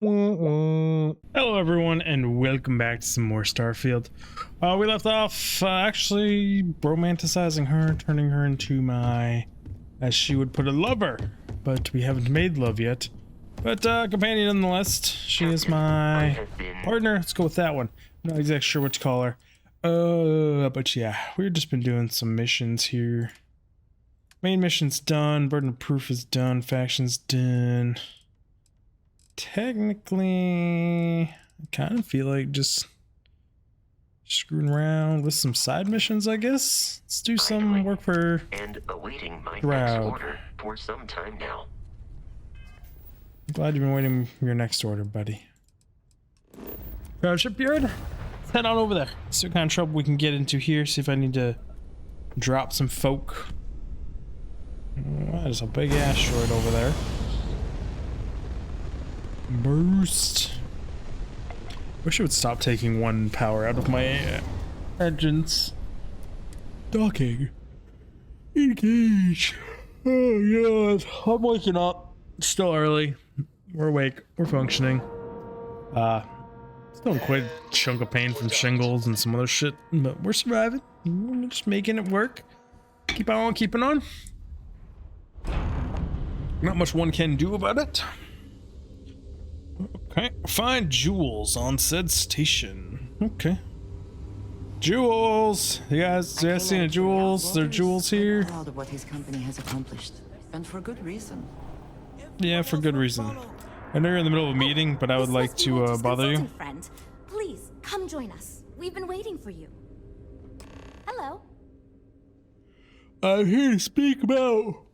Hello everyone and welcome back to some more Starfield. We left off actually romanticizing her, turning her into my, as she would put it, lover. But we haven't made love yet. But companion nonetheless. She is my partner. Let's go with that one. I'm not exactly sure what to call her. But yeah, we've just been doing some missions here. Main mission's done, burden of proof is done, faction's done. Technically, I kind of feel like just screwing around with some side missions, I guess. Let's do some work for and awaiting my Crowd. next order for some time now. I'm glad you've been waiting for your next order, buddy. Crowd shipyard? Let's head on over there. See what kind of trouble we can get into here. See if I need to drop some folk. There's a big asteroid over there. Boost. Wish it would stop taking one power out of my engines. Docking. Engage. Oh god. I'm waking up. It's still early. We're awake. We're functioning. Still in quite a chunk of pain from shingles and some other shit, but we're surviving. We're just making it work. Keep on keeping on. Not much one can do about it. Okay, find jewels on said station. Okay. Jewels! You guys seen a jewels? There are jewels here? Proud of what his company has accomplished, and for good reason. Yeah, for good reason. I know you're in the middle of a meeting, but I would like to bother you. Friend, please come join us. We've been waiting for you. Hello. I'm here to speak about.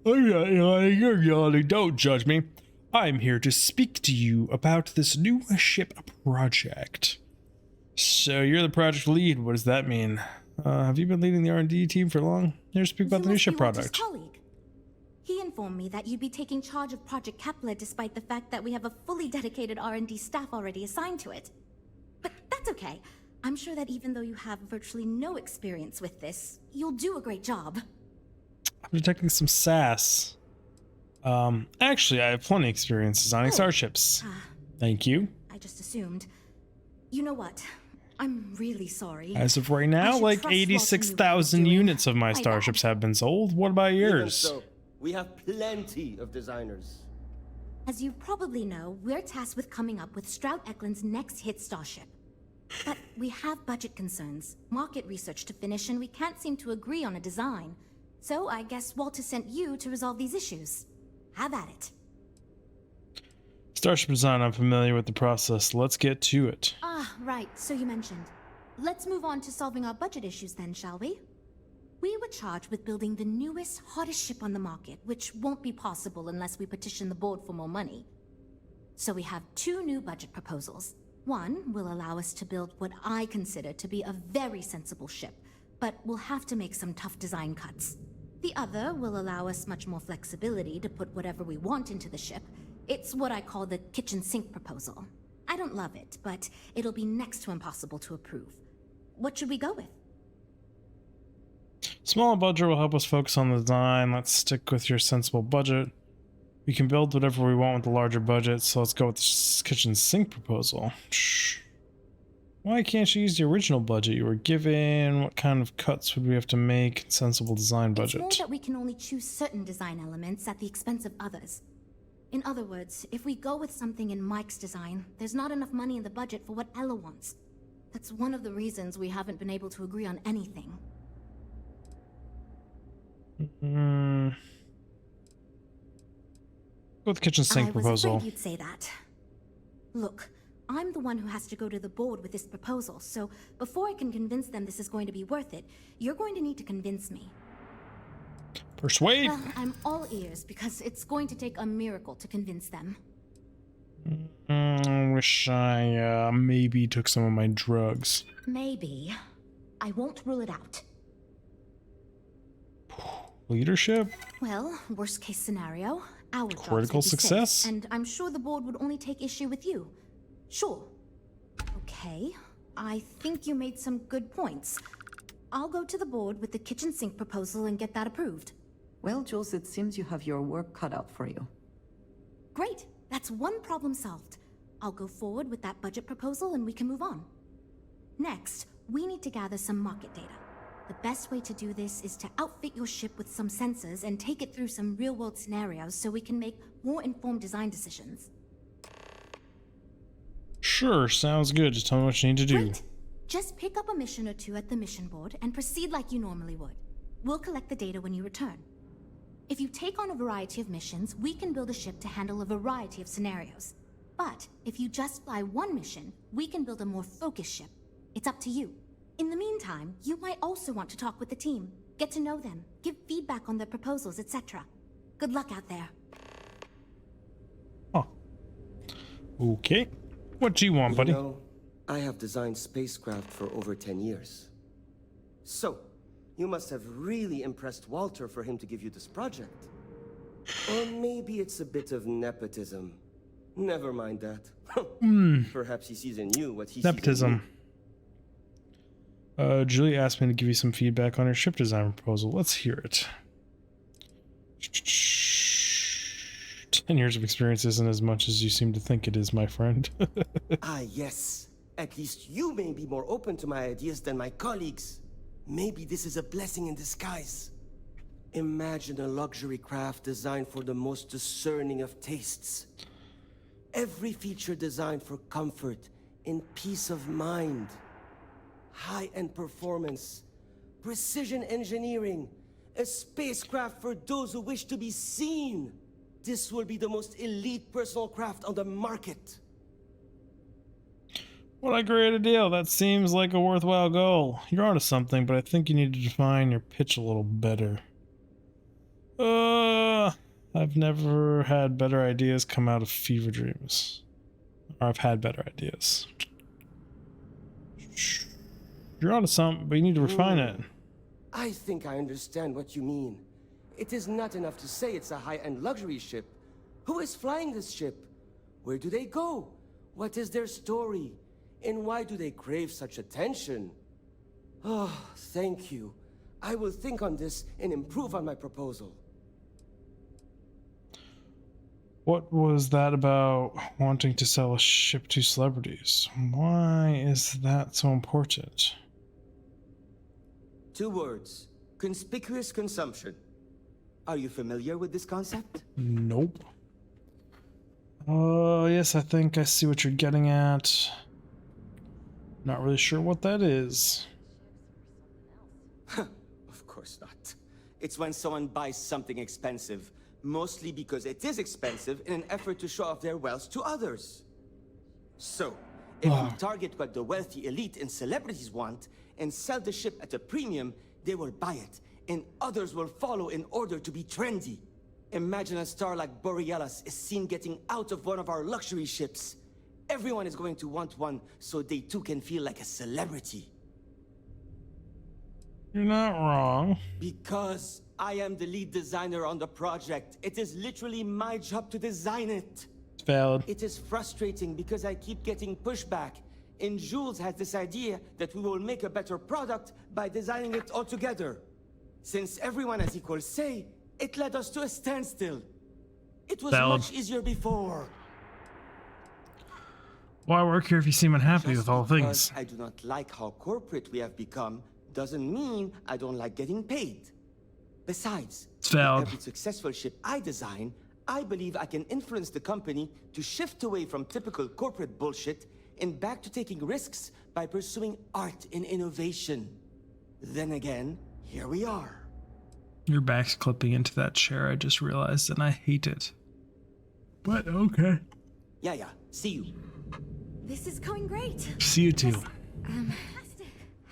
I'm not yawning, you're yawning. Don't judge me. I'm here to speak to you about this new ship project. So you're the project lead. What does that mean? Have you been leading the R&D team for long? Here to speak about the new ship project. Colleague. He informed me that you'd be taking charge of Project Kepler despite the fact that we have a fully dedicated R&D staff already assigned to it. But that's okay. I'm sure that even though you have virtually no experience with this, you'll do a great job. I'm detecting some sass. Actually, I have plenty of experience designing starships. Thank you. I just assumed. You know what? I'm really sorry. As of right now, like 86,000 units of my starships have been sold. What about yours? So, we have plenty of designers. As you probably know, we're tasked with coming up with Stroud Eklund's next hit starship. But we have budget concerns, market research to finish, and we can't seem to agree on a design. So I guess Walter sent you to resolve these issues. Have at it. Starship design, I'm familiar with the process. Let's get to it. Ah, right, so you mentioned. Let's move on to solving our budget issues then, shall we? We were charged with building the newest, hottest ship on the market, which won't be possible unless we petition the board for more money. So we have two new budget proposals. One will allow us to build what I consider to be a very sensible ship, but we'll have to make some tough design cuts. The other will allow us much more flexibility to put whatever we want into the ship. It's what I call the kitchen sink proposal. I don't love it, but it'll be next to impossible to approve. What should we go with? Smaller budget will help us focus on the design. Let's stick with your sensible budget. We can build whatever we want with the larger budget, so let's go with the kitchen sink proposal. Shh. Why can't you use the original budget you were given? What kind of cuts would we have to make? Sensible design budget. It's more that we can only choose certain design elements at the expense of others. In other words, if we go with something in Mike's design, there's not enough money in the budget for what Ella wants. That's one of the reasons we haven't been able to agree on anything. Go with the kitchen sink proposal. I was afraid you'd say that. Look, I'm the one who has to go to the board with this proposal, so before I can convince them this is going to be worth it, you're going to need to convince me. Persuade! Well, I'm all ears because it's going to take a miracle to convince them. Wish I maybe took some of my drugs. Maybe. I won't rule it out. Leadership? Well, worst case scenario, our Critical jobs would be success? safe, and I'm sure the board would only take issue with you. Sure. Okay, I think you made some good points. I'll go to the board with the kitchen sink proposal and get that approved. Well, Jules, it seems you have your work cut out for you. Great. That's one problem solved. I'll go forward with that budget proposal and we can move on. Next, we need to gather some market data. The best way to do this is to outfit your ship with some sensors and take it through some real-world scenarios so we can make more informed design decisions. Sure, sounds good. Just tell me what you need to do. Great. Just pick up a mission or two at the mission board and proceed like you normally would. We'll collect the data when you return. If you take on a variety of missions, we can build a ship to handle a variety of scenarios. But if you just fly one mission, we can build a more focused ship. It's up to you. In the meantime, you might also want to talk with the team, get to know them, give feedback on their proposals, etc. Good luck out there. Oh. Okay. What do you want, buddy? You know, I have designed spacecraft for over 10 years. So, you must have really impressed Walter for him to give you this project. Or maybe it's a bit of nepotism. Never mind that. Perhaps he sees in you what he Nepotism. sees in you. Julie asked me to give you some feedback on her ship design proposal. Let's hear it. 10 years of experience isn't as much as you seem to think it is, my friend. Ah, yes. At least you may be more open to my ideas than my colleagues. Maybe this is a blessing in disguise. Imagine a luxury craft designed for the most discerning of tastes. Every feature designed for comfort and peace of mind. High-end performance, precision engineering, a spacecraft for those who wish to be seen. This will be the most elite personal craft on the market. What a great deal. That seems like a worthwhile goal. You're onto something, but I think you need to define your pitch a little better. I've never had better ideas come out of fever dreams. Or I've had better ideas. You're onto something, but you need to refine it. I think I understand what you mean. It is not enough to say it's a high-end luxury ship. Who is flying this ship? Where do they go? What is their story? And why do they crave such attention? Oh, thank you. I will think on this and improve on my proposal. What was that about wanting to sell a ship to celebrities? Why is that so important? 2 words. Conspicuous consumption. Are you familiar with this concept? Nope. Yes, I think I see what you're getting at. Not really sure what that is. Of course not. It's when someone buys something expensive, mostly because it is expensive in an effort to show off their wealth to others. So, if you target what the wealthy elite and celebrities want and sell the ship at a premium, they will buy it, and others will follow in order to be trendy. Imagine a star like Borealis is seen getting out of one of our luxury ships. Everyone is going to want one, so they too can feel like a celebrity. You're not wrong. Because I am the lead designer on the project. It is literally my job to design it. It's valid. It is frustrating because I keep getting pushback. And Jules has this idea that we will make a better product by designing it all together. Since everyone has equal say, it led us to a standstill. It was Valid. much easier before. Why work here if you seem unhappy Just with all because things? I do not like how corporate we have become doesn't mean I don't like getting paid. Besides, It's with valid. every successful ship I design, I believe I can influence the company to shift away from typical corporate bullshit and back to taking risks by pursuing art and innovation. Then again, here we are. Your back's clipping into that chair, I just realized, and I hate it. But okay. Yeah, see you. This is going great. See you too.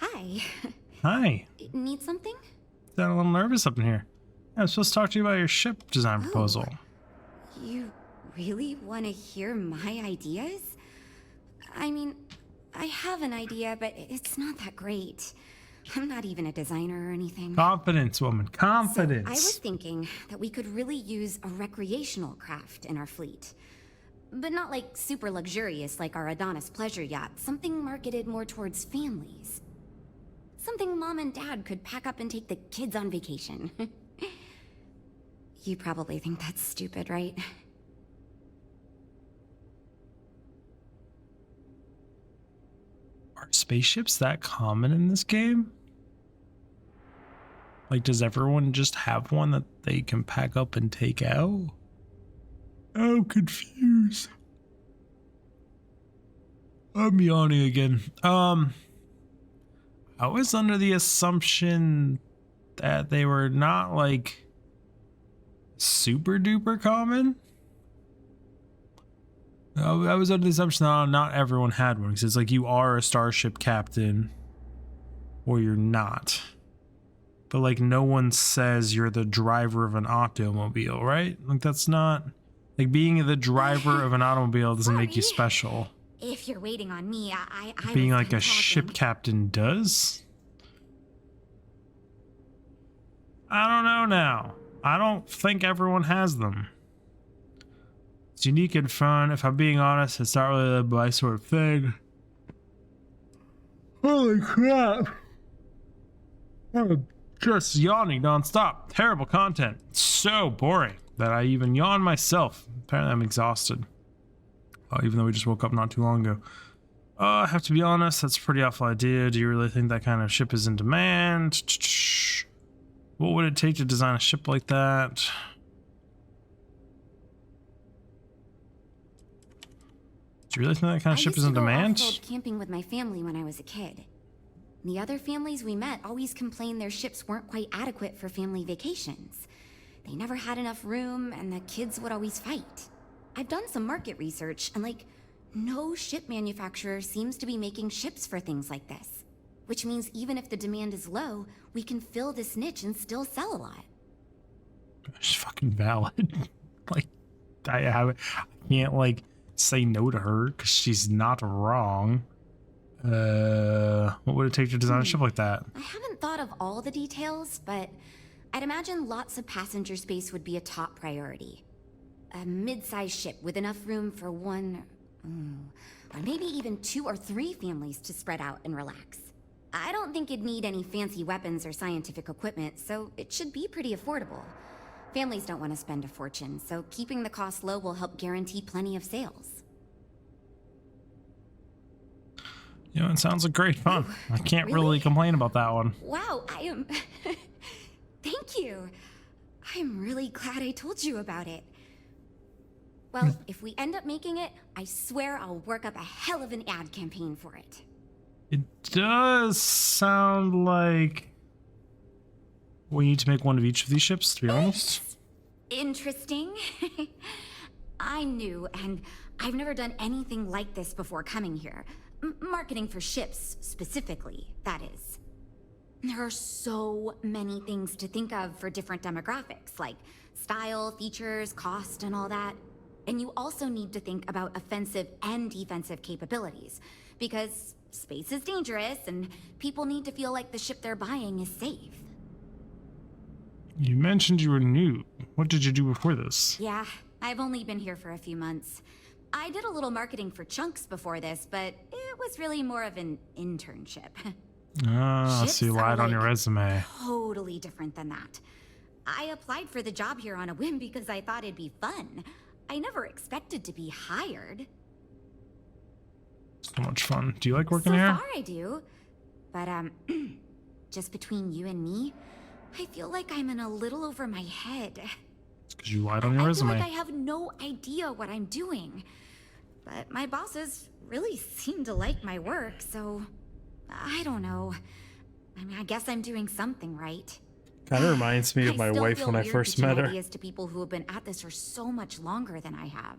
Hi. Hi. Need something? Sound a little nervous up in here. Yeah, I'm supposed to talk to you about your ship design proposal. You really want to hear my ideas? I mean, I have an idea, but it's not that great. I'm not even a designer or anything. Confidence, woman. Confidence. So I was thinking that we could really use a recreational craft in our fleet. But not like super luxurious like our Adonis pleasure yacht. Something marketed more towards families. Something mom and dad could pack up and take the kids on vacation. You probably think that's stupid, right? Are spaceships that common in this game? Like, does everyone just have one that they can pack up and take out? I'm confused. I'm yawning again. I was under the assumption that they were not like super duper common. I was under the assumption that not everyone had one, because it's like you are a starship captain or you're not. But like no one says you're the driver of an automobile, right? Like that's not like being the driver of an automobile doesn't make you special. If you're waiting on me, I Being was like a talking. ship captain does? I don't know now. I don't think everyone has them. It's unique and fun. If I'm being honest, it's not really my sort of thing. Holy crap. I'm just yawning nonstop. Terrible content. So boring that I even yawn myself. Apparently I'm exhausted. Even though we just woke up not too long ago. I have to be honest, that's a pretty awful idea. Do you really think that kind of ship is in demand? What would it take to design a ship like that? Do you really think that kind of ship is in demand? I used to go off-road camping with my family when I was a kid. The other families we met always complained their ships weren't quite adequate for family vacations. They never had enough room, and the kids would always fight. I've done some market research, and no ship manufacturer seems to be making ships for things like this. Which means even if the demand is low, we can fill this niche and still sell a lot. It's fucking valid. Like, I can't, like, say no to her, because she's not wrong. What would it take to design a ship like that? I haven't thought of all the details, but I'd imagine lots of passenger space would be a top priority. A mid-sized ship with enough room for one, or maybe even 2 or 3 families to spread out and relax. I don't think it'd need any fancy weapons or scientific equipment, so it should be pretty affordable. Families don't want to spend a fortune, so keeping the cost low will help guarantee plenty of sales. You know, it sounds like great fun. I can't really complain about that one. Wow, I am... Thank you. I'm really glad I told you about it. Well, if we end up making it, I swear I'll work up a hell of an ad campaign for it. It does sound like we need to make one of each of these ships, to be honest. Interesting. I knew, and I've never done anything like this before coming here. Marketing for ships, specifically, that is. There are so many things to think of for different demographics, like style, features, cost, and all that. And you also need to think about offensive and defensive capabilities, because space is dangerous, and people need to feel like the ship they're buying is safe. You mentioned you were new. What did you do before this? Yeah, I've only been here for a few months. I did a little marketing for Chunks before this, but it was really more of an internship. So you lied on your resume. Totally different than that. I applied for the job here on a whim because I thought it'd be fun. I never expected to be hired. So much fun. Do you like working here? So far I do. But, just between you and me, I feel like I'm in a little over my head. It's because you lied on your resume. I feel like I have no idea what I'm doing. But my bosses really seem to like my work, so I don't know. I mean, I guess I'm doing something right. Kind of reminds me of my wife when I first met her. Ideas to people who have been at this for so much longer than I have.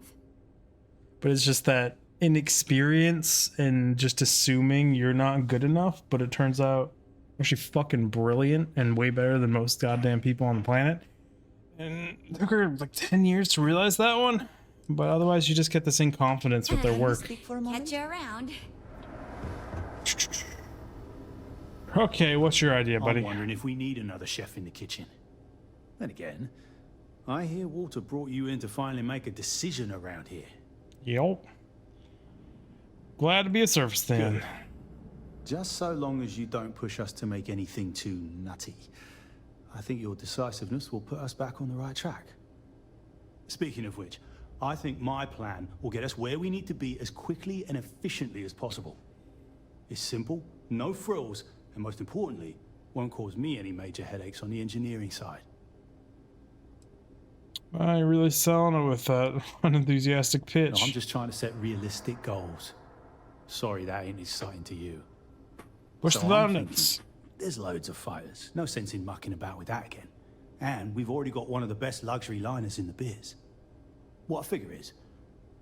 But it's just that inexperience and just assuming you're not good enough, but it turns out actually fucking brilliant and way better than most goddamn people on the planet. And it took her like 10 years to realize that one. But otherwise you just get this inconfidence with their work. Catch you around. Okay, what's your idea, buddy? I'm wondering if we need another chef in the kitchen. Then again, I hear Walter brought you in to finally make a decision around here. Yep. Glad to be of service then. Good. Just so long as you don't push us to make anything too nutty. I think your decisiveness will put us back on the right track. Speaking of which, I think my plan will get us where we need to be as quickly and efficiently as possible. It's simple, no frills, and most importantly, won't cause me any major headaches on the engineering side. I really selling it with that unenthusiastic pitch. No, I'm just trying to set realistic goals. Sorry that ain't exciting to you. Push So the I'm buttons. thinking, there's loads of fighters. No sense in mucking about with that again. And we've already got one of the best luxury liners in the biz. What I figure is,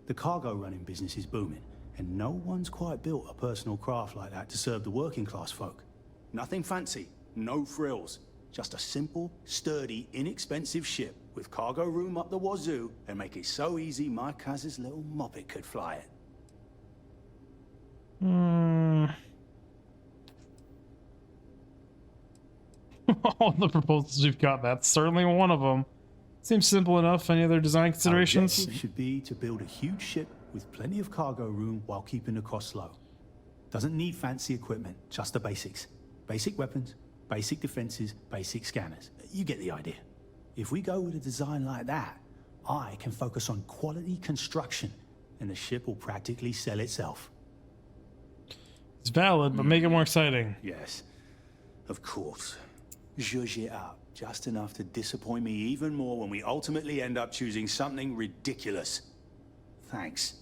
the cargo running business is booming, and no one's quite built a personal craft like that to serve the working class folk. Nothing fancy, no frills. Just a simple, sturdy, inexpensive ship with cargo room up the wazoo and make it so easy my cousin's little moppet could fly it. All the proposals you've got, that's certainly one of them. Seems simple enough. Any other design Our considerations? objective should be to build a huge ship with plenty of cargo room while keeping the costs low. Doesn't need fancy equipment, just the basics. Basic weapons, basic defenses, basic scanners. You get the idea. If we go with a design like that, I can focus on quality construction, and the ship will practically sell itself. It's valid, but make it more exciting. Yes, of course. Zhuzh it up, just enough to disappoint me even more when we ultimately end up choosing something ridiculous. Thanks.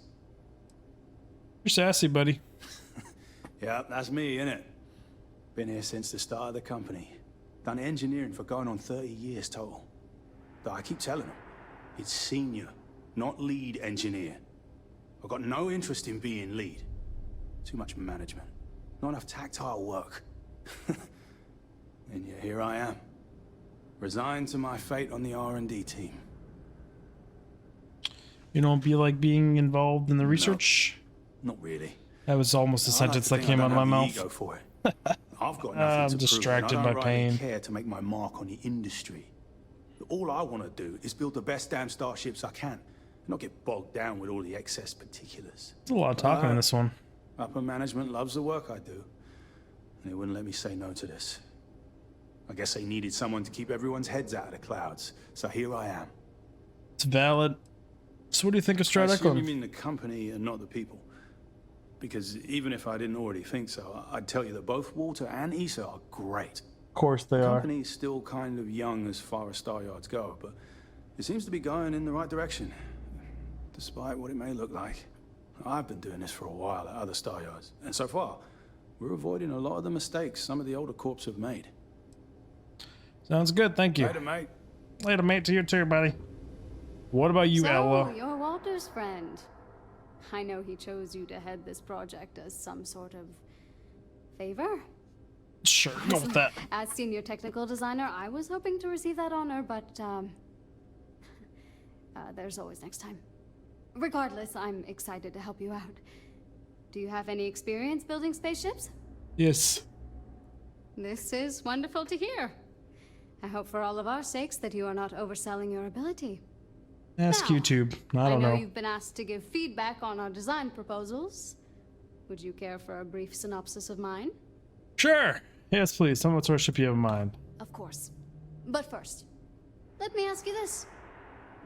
You're sassy, buddy. Yeah, that's me, innit? Been here since the start of the company. Done engineering for going on 30 years total. But I keep telling them, it's senior, not lead engineer. I've got no interest in being lead. Too much management. Not enough tactile work. And yet here I am. Resigned to my fate on the R&D team. You don't be like being involved in the research? Not really. That was almost a sentence that came out of my mouth. Ego for it. I've got nothing I'm to distracted prove, and I by don't really pain. care to make my mark on the industry. All I want to do is build the best damn starships I can, and not get bogged down with all the excess particulars. There's a lot of talking in this one. Upper management loves the work I do, and they wouldn't let me say no to this. I guess they needed someone to keep everyone's heads out of the clouds, so here I am. It's valid. So what do you think of I assume you Stratecon? mean the company and not the people. Because even if I didn't already think so, I'd tell you that both Walter and Issa are great. Of course they The are. company's still kind of young as far as Star Yards go, but it seems to be going in the right direction, despite what it may look like. I've been doing this for a while at other Star Yards, and so far, we're avoiding a lot of the mistakes some of the older corps have made. Sounds good, thank you. Later, mate. Later, mate, to you too, buddy. What about you, So, Ella? you're Walter's friend. I know he chose you to head this project as some sort of favor. Sure, go with that. As senior technical designer, I was hoping to receive that honor, but there's always next time. Regardless, I'm excited to help you out. Do you have any experience building spaceships? Yes. This is wonderful to hear. I hope for all of our sakes that you are not overselling your ability. Ask Now, YouTube. I don't know. you've been asked to give feedback on our design proposals. Would you care for a brief synopsis of mine? Sure. Yes, please. Tell me what sort of ship you have in mind. Of course. But first, let me ask you this.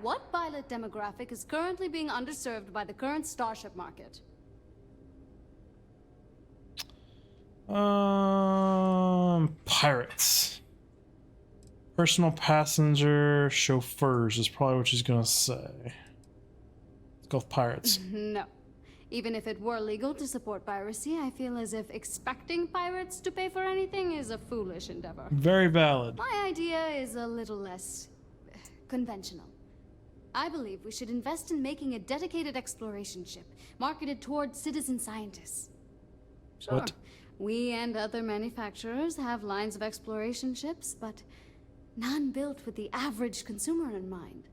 What pilot demographic is currently being underserved by the current starship market? Pirates. Personal passenger chauffeurs is probably what she's gonna say. Let's go with pirates. No. Even if it were legal to support piracy, I feel as if expecting pirates to pay for anything is a foolish endeavor. Very valid. My idea is a little less conventional. I believe we should invest in making a dedicated exploration ship, marketed towards citizen scientists. Sure, What? we and other manufacturers have lines of exploration ships, but none built with the average consumer in mind.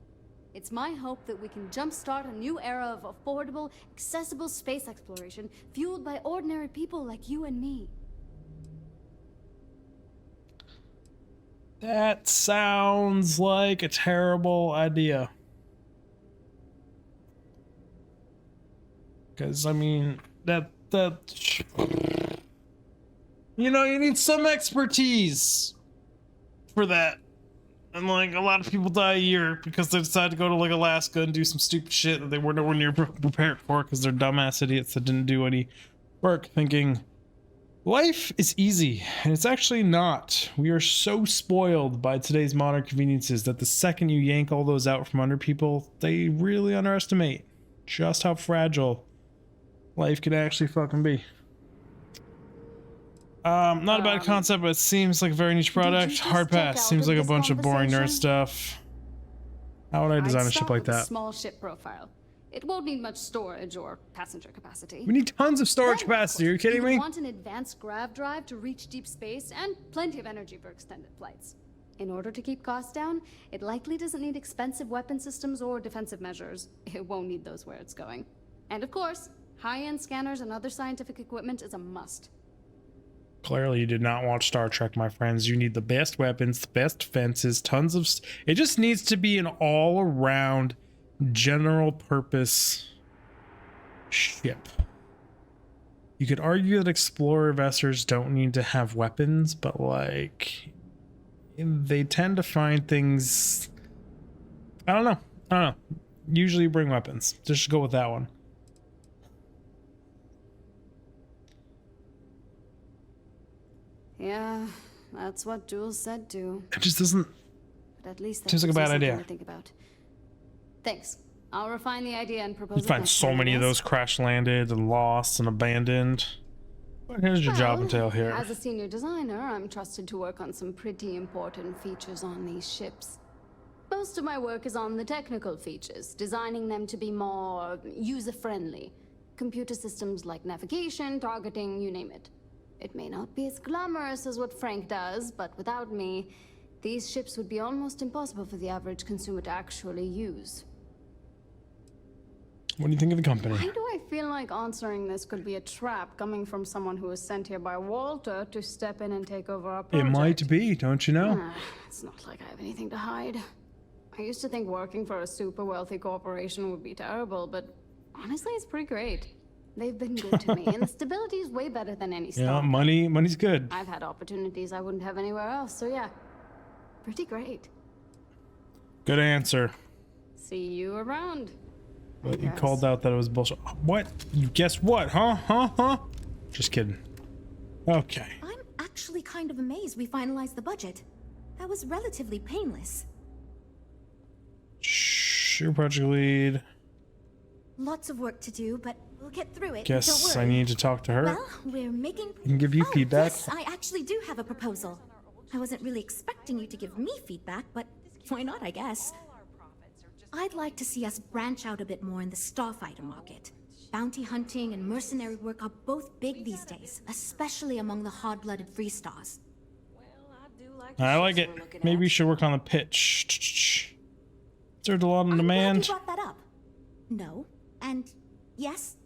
It's my hope that we can jumpstart a new era of affordable, accessible space exploration, fueled by ordinary people like you and me. That sounds like a terrible idea. Because, I mean, you know, you need some expertise for that. And, like, a lot of people die a year because they decide to go to, like, Alaska and do some stupid shit that they were nowhere near prepared for because they're dumbass idiots that didn't do any work thinking, Life is easy, and it's actually not. We are so spoiled by today's modern conveniences that the second you yank all those out from under people, they really underestimate just how fragile life can actually fucking be. Not a bad concept, but it seems like a very niche product. Hard pass. Seems like a bunch of boring nerd stuff. How would I design a ship like that? Small ship profile. It won't need much storage or passenger capacity. We need tons of storage capacity. Are you kidding me? You want an advanced grav drive to reach deep space and plenty of energy for extended flights. In order to keep costs down, it likely doesn't need expensive weapon systems or defensive measures. It won't need those where it's going. And of course, high-end scanners and other scientific equipment is a must. Clearly, you did not watch Star Trek, my friends. You need the best weapons, the best defenses, tons of... It just needs to be an all-around, general-purpose ship. You could argue that explorer vessels don't need to have weapons, but, like... They tend to find things... I don't know. Usually bring weapons. Just go with that one. Yeah, that's what Jules said too. It just doesn't... But at least seems like a bad idea. To think about. Thanks. I'll refine the idea and propose. You find so many of those crash landed and lost and abandoned. What does your job entail here? As a senior designer, I'm trusted to work on some pretty important features on these ships. Most of my work is on the technical features, designing them to be more user-friendly. Computer systems like navigation, targeting, you name it. It may not be as glamorous as what Frank does, but without me, these ships would be almost impossible for the average consumer to actually use. What do you think of the company? Why do I feel like answering this could be a trap coming from someone who was sent here by Walter to step in and take over our project? It might be, don't you know? It's not like I have anything to hide. I used to think working for a super wealthy corporation would be terrible, but honestly, it's pretty great. They've been good to me, and the stability is way better than any startup. Yeah, money's good. I've had opportunities I wouldn't have anywhere else, so yeah, pretty great. Good answer. See you around. But you called out that it was bullshit. What? You guess what? Huh? Just kidding. Okay. I'm actually kind of amazed we finalized the budget. That was relatively painless. Sure, project lead. Lots of work to do, but we'll get through it. Guess Don't worry. I need to talk to her. Well, we're making... I can give you feedback. Yes, I actually do have a proposal. I wasn't really expecting you to give me feedback, but why not, I guess. I'd like to see us branch out a bit more in the starfighter market. Bounty hunting and mercenary work are both big these days, especially among the hard-blooded free stars. I like it. Maybe you should work on the pitch. There's a lot of demand. I'm glad you brought that up. No, and yes,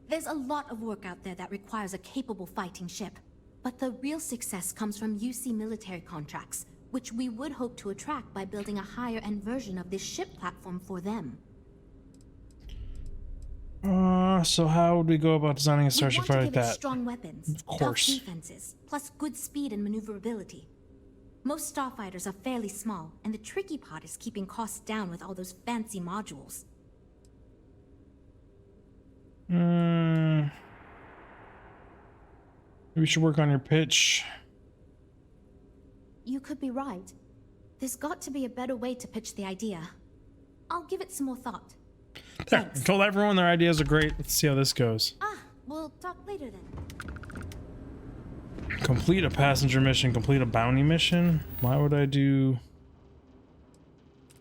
there's a lot of work out there that requires a capable fighting ship. But the real success comes from UC military contracts, which we would hope to attract by building a higher-end version of this ship platform for them. So how would we go about designing a starship fighter like that? Strong weapons, of course. tough defenses, plus good speed and maneuverability. Most starfighters are fairly small, and the tricky part is keeping costs down with all those fancy modules. Maybe we should work on your pitch. You could be right. There's got to be a better way to pitch the idea. I'll give it some more thought. There, Thanks. I told everyone their ideas are great. Let's see how this goes. We'll talk later then. Complete a passenger mission, complete a bounty mission. Why would I do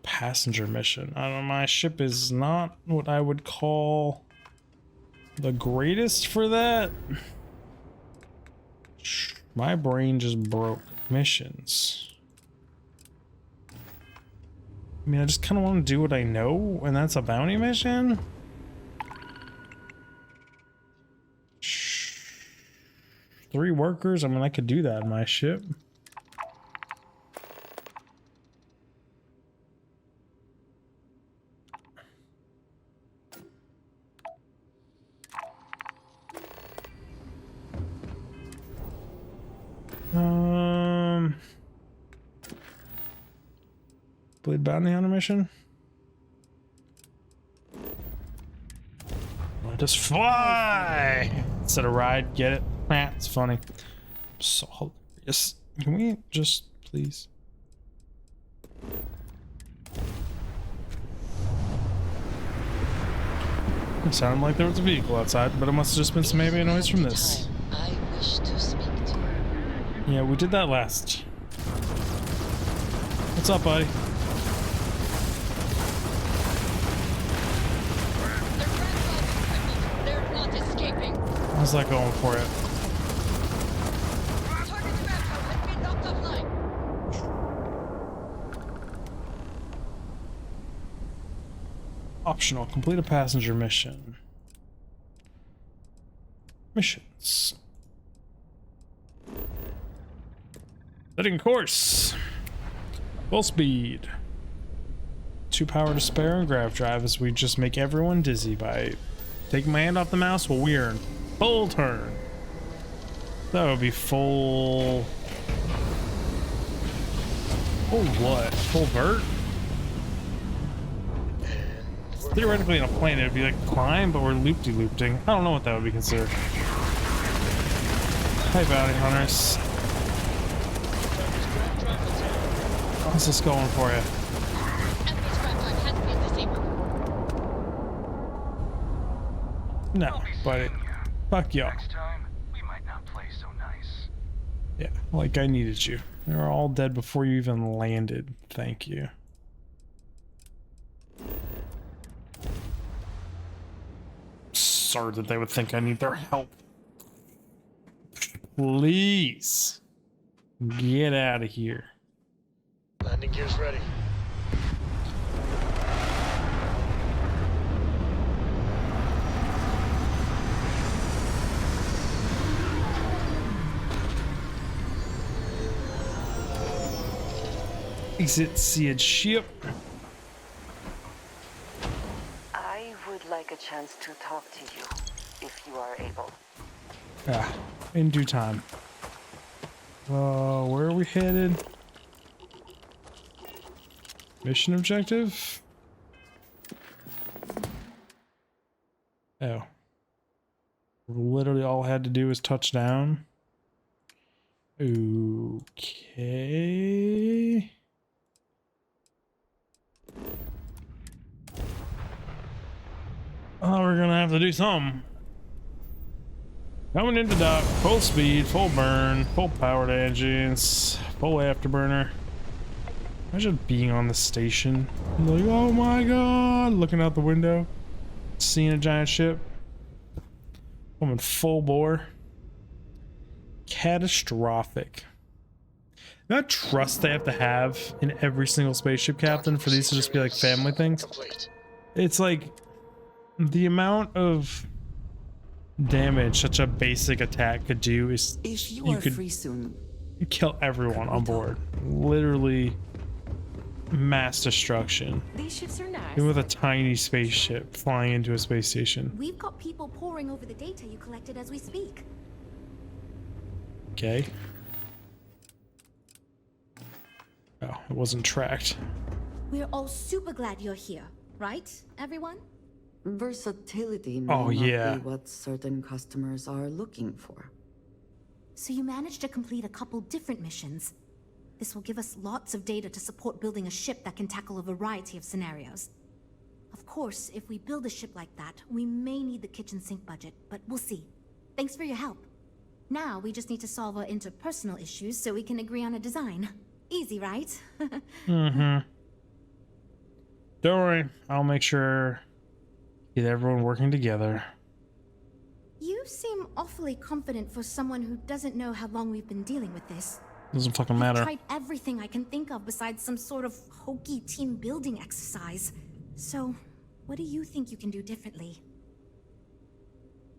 passenger mission? I don't know, my ship is not what I would call the greatest for that. My brain just broke. Missions. I mean, I just kind of want to do what I know, and that's a bounty mission? 3 workers? I mean, I could do that in my ship. Blade bounty hunter mission? Let us fly! Instead of ride, get it? That's funny. So hilarious. Can we just please? It sounded like there was a vehicle outside, but it must have just been some ambient noise from this. I wish to speak to you. Yeah, we did that last. What's up, buddy? They're not escaping. How's that going for you? Target's Raptor has been knocked offline. Optional. Complete a passenger mission. Missions. Setting course. Full speed. 2 power to spare and grav drive as we just make everyone dizzy by taking my hand off the mouse while we are in full turn. That would be full... Full what? Full vert? Theoretically on a plane it'd be like climb, but we're loop-de-looping. I don't know what that would be considered. Hey bounty hunters. How's this going for you? No, buddy. Fuck y'all. Next time, we might not play so nice. Yeah, like I needed you. They were all dead before you even landed. Thank you. Absurd that they would think I need their help. Please. Get out of here. Landing gear's ready. Exit seated ship. I would like a chance to talk to you, if you are able. In due time. Where are we headed? Mission objective? Oh. Literally all I had to do was touch down. Okay. Oh, we're gonna have to do something. Coming into dock, full speed, full burn, full powered engines, full afterburner. Imagine being on the station, like, oh my god, looking out the window, seeing a giant ship. Coming full bore. Catastrophic. That trust they have to have in every single spaceship captain for these to just be like family things. It's like the amount of damage such a basic attack could do is If you you are could free soon, kill everyone on board. Literally mass destruction. These ships are nice. Even with a tiny spaceship flying into a space station. We've got people poring over the data you collected as we speak. Okay. Oh, it wasn't tracked. We're all super glad you're here, right, everyone? versatility may Oh, not yeah. be what certain customers are looking for. So you managed to complete a couple different missions. This will give us lots of data to support building a ship that can tackle a variety of scenarios. Of course, if we build a ship like that, we may need the kitchen sink budget, but we'll see. Thanks for your help. Now we just need to solve our interpersonal issues so we can agree on a design. Easy, right? Mm-hmm. Don't worry, I'll make sure get everyone working together. You seem awfully confident for someone who doesn't know how long we've been dealing with this. Doesn't fucking I've matter. tried everything I can think of besides some sort of hokey team building exercise. So, what do you think you can do differently?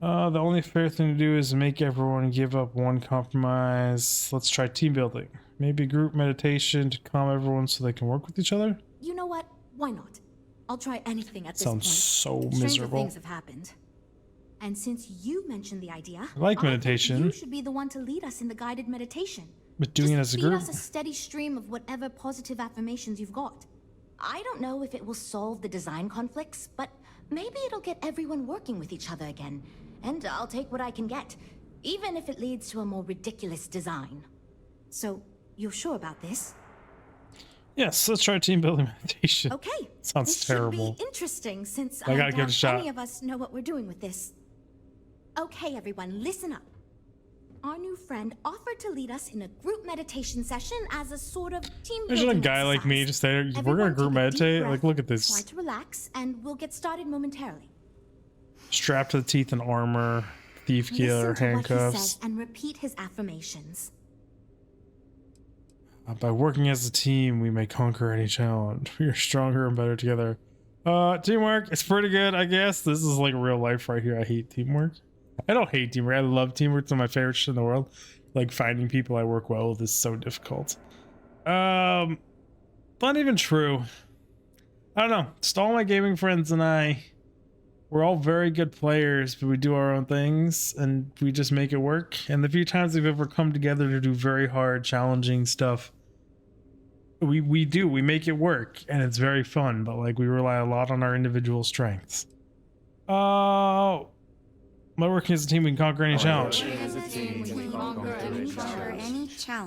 The only fair thing to do is make everyone give up one compromise. Let's try team building. Maybe group meditation to calm everyone so they can work with each other. You know what? Why not? I'll try anything at this Sounds point. so Stranger miserable. things have happened. And since you mentioned the idea, I like think meditation. you should be the one to lead us in the guided meditation. But doing it Just as a feed group? us a steady stream of whatever positive affirmations you've got. I don't know if it will solve the design conflicts, but maybe it'll get everyone working with each other again. And I'll take what I can get. even if it leads to a more ridiculous design. So, you're sure about this? Yes, let's try team building meditation. Okay. Sounds this terrible. Should be interesting since I gotta give it a doubt shot. any of us know what we're doing with this. Okay, everyone, listen up. Our new friend offered to lead us in a group meditation session as a sort of team Imagine building a guy like me exercise. just there. We're Everyone gonna group take a deep meditate. breath, Like, look at Try this. to relax, and we'll get started momentarily. Strapped to the teeth and armor, thief gear, Listen to what he handcuffs. says and repeat his affirmations. By working as a team, we may conquer any challenge. We are stronger and better together. Teamwork, it's pretty good, I guess. This is like real life right here. I hate teamwork. I don't hate teamwork. I love teamwork. It's one of my favorite shit in the world. Like, finding people I work well with is so difficult. Not even true. I don't know. Just all my gaming friends and I, we're all very good players, but we do our own things and we just make it work. And the few times we've ever come together to do very hard, challenging stuff, we make it work, and it's very fun, but like we rely a lot on our individual strengths. By working as a team, we can conquer any challenge.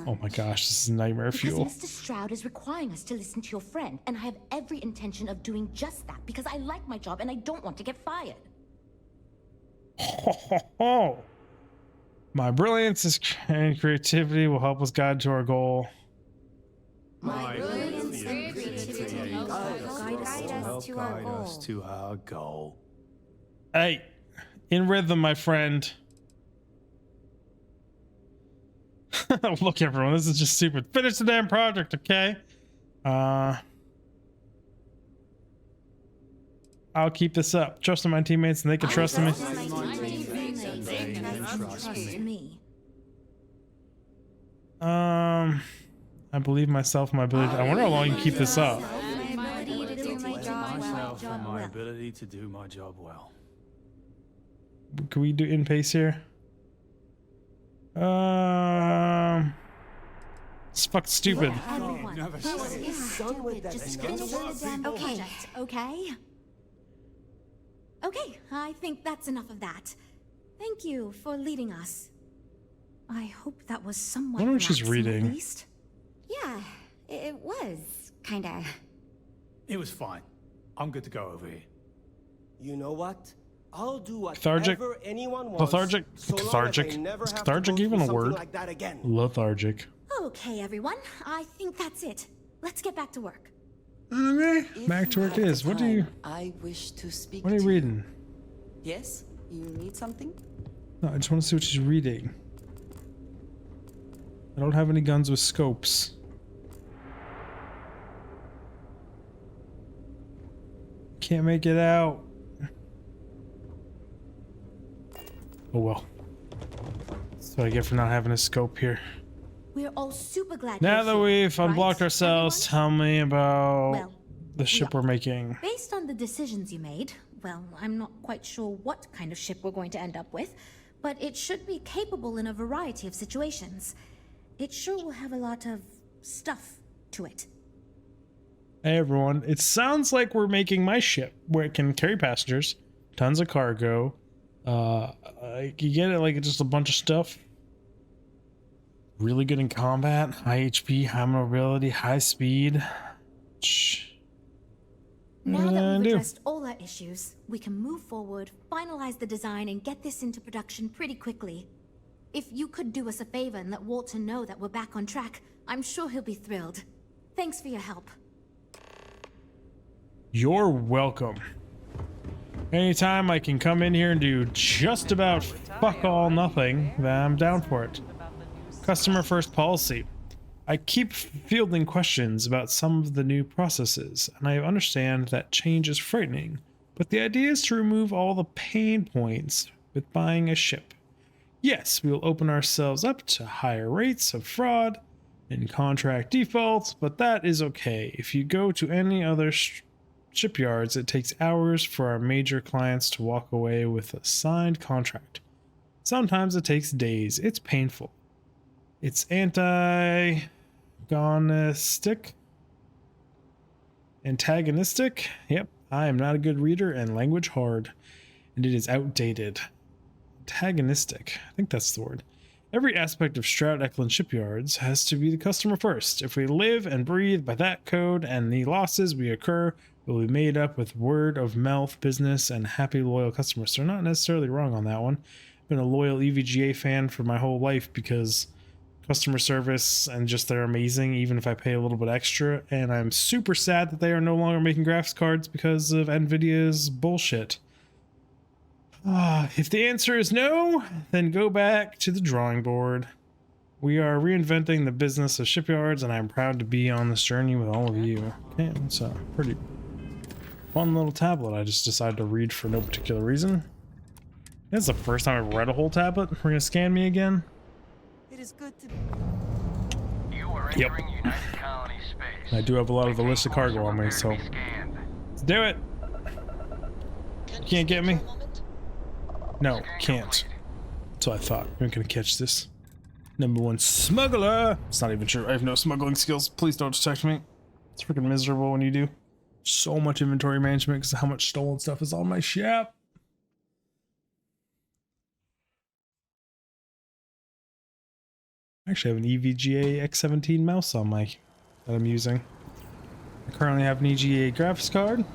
Oh my gosh, this is nightmare fuel. Because Mr. Stroud is requiring us to listen to your friend, and I have every intention of doing just that because I like my job and I don't want to get fired. My brilliance and creativity will help us guide to our goal. My brilliance and creativity will Guide us to our goal. Hey, in rhythm, my friend. Look, everyone, this is just stupid. Finish the damn project, okay? I'll keep this up. Trust in my teammates, and they can trust in me. Trust me. I believe myself and my ability. I wonder how long you can keep this up. Myself and my ability to do my job well. Can we do in pace here? It's fucking stupid. Everyone, this is stupid. Just finish the damn project, okay? Okay, I think that's enough of that. Thank you for leading us. I hope that was somewhat I wonder what she's relaxing, reading. at least. Yeah, it was kinda. It was fine. I'm good to go over here. You know what? I'll do Lethargic. whatever anyone wants. Lethargic. So long as I Lethargic. never Is have lethargic to go even through a something word? like that again. Lethargic. Okay, everyone. I think that's it. Let's get back to work. Okay. Back to work is. What do you? I wish to speak. What are you to reading? Yes, you need something? No, I just want to see what she's reading. I don't have any guns with scopes. Can't make it out. Oh well. That's what I get for not having a scope here. We're all super glad Now you're that here, we've right, unblocked ourselves, everyone? tell me about Well, the ship yeah. we're making. Based on the decisions you made, well, I'm not quite sure what kind of ship we're going to end up with, but it should be capable in a variety of situations. It sure will have a lot of stuff to it. Hey everyone, it sounds like we're making my ship where it can carry passengers, tons of cargo. You get it, like just a bunch of stuff. Really good in combat, high HP, high mobility, high speed. Now that we've addressed all our issues, we can move forward, finalize the design, and get this into production pretty quickly. If you could do us a favor and let Walter know that we're back on track, I'm sure he'll be thrilled. Thanks for your help. You're welcome. Anytime I can come in here and do just about fuck all nothing, then I'm down for it. Customer first policy. I keep fielding questions about some of the new processes, and I understand that change is frightening, but the idea is to remove all the pain points with buying a ship. Yes, we will open ourselves up to higher rates of fraud and contract defaults, but that is okay. If you go to any other shipyards, it takes hours for our major clients to walk away with a signed contract. Sometimes it takes days. It's painful. It's antagonistic. Yep, I am not a good reader and language hard, and it is outdated. antagonistic. I think that's the word. Every aspect of Stroud Eklund Shipyards has to be the customer first. If we live and breathe by that code and the losses we incur will be made up with word of mouth business and happy loyal customers. So not necessarily wrong on that one. I've been a loyal EVGA fan for my whole life because customer service and just they're amazing even if I pay a little bit extra, and I'm super sad that they are no longer making graphics cards because of Nvidia's bullshit. If the answer is no, then go back to the drawing board. We are reinventing the business of shipyards, and I'm proud to be on this journey with all of you. Okay, it's a pretty fun little tablet I just decided to read for no particular reason. This is the first time I've read a whole tablet. We're gonna scan me again. It is good to. You are entering United Colony space. I do have a lot of illicit cargo on me, so let's do it. You can't get me. No, can't. So I thought. I'm gonna catch this. #1 smuggler. It's not even true. I have no smuggling skills. Please don't detect me. It's freaking miserable when you do. So much inventory management because of how much stolen stuff is on my ship. I actually have an EVGA X17 mouse on my that I'm using. I currently have an EVGA graphics card,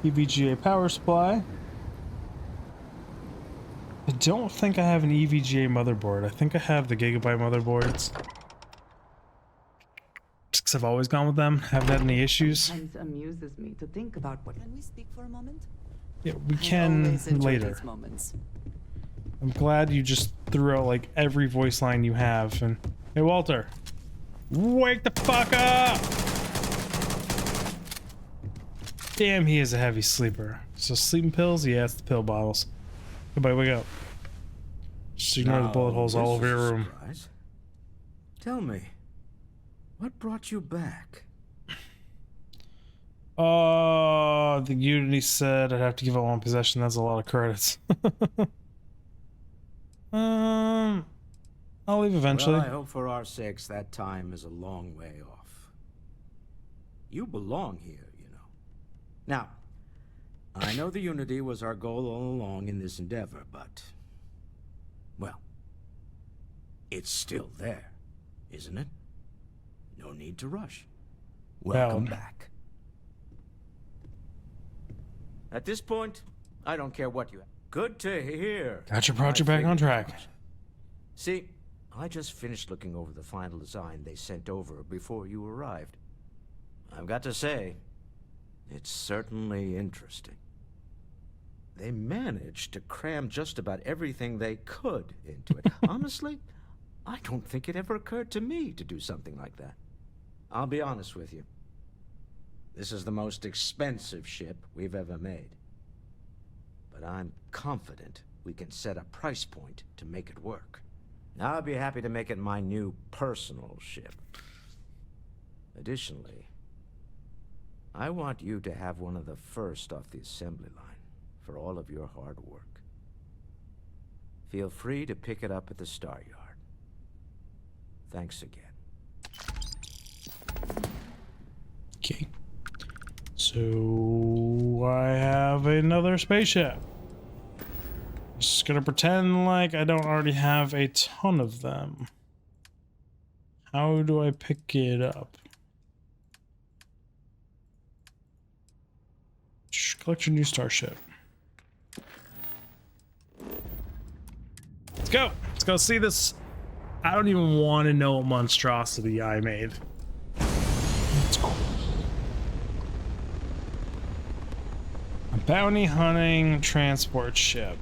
EVGA power supply. I don't think I have an EVGA motherboard. I think I have the Gigabyte motherboards. Just because I've always gone with them. Haven't had any issues. Sometimes amuses me to think about what. Can we speak for a moment? Yeah, we can later. I'm glad you just threw out like every voice line you have. And hey, Walter, wake the fuck up! Damn, he is a heavy sleeper. So sleeping pills? Yeah, it's the pill bottles. Everybody wake up. Just ignore the bullet holes all over your room. Surprise. Tell me, what brought you back? The Unity said I'd have to give up one possession. That's a lot of credits. I'll leave eventually. Well, I hope for our sakes that time is a long way off. You belong here, you know. Now, I know the Unity was our goal all along in this endeavor, but... well, it's still there, isn't it? No need to rush. Welcome back. At this point, I don't care what you have. Good to hear. Got your project back on track. See, I just finished looking over the final design they sent over before you arrived. I've got to say, it's certainly interesting. They managed to cram just about everything they could into it. Honestly, I don't think it ever occurred to me to do something like that. I'll be honest with you. This is the most expensive ship we've ever made. But I'm confident we can set a price point to make it work. I'll be happy to make it my new personal ship. Additionally, I want you to have one of the first off the assembly line for all of your hard work. Feel free to pick it up at the Star Yard. Thanks again. Okay. So I have another spaceship. Just gonna pretend like I don't already have a ton of them. How do I pick it up? Collect your new starship. Let's go. Let's go see this. I don't even want to know what monstrosity I made. Let's go. A bounty hunting transport ship.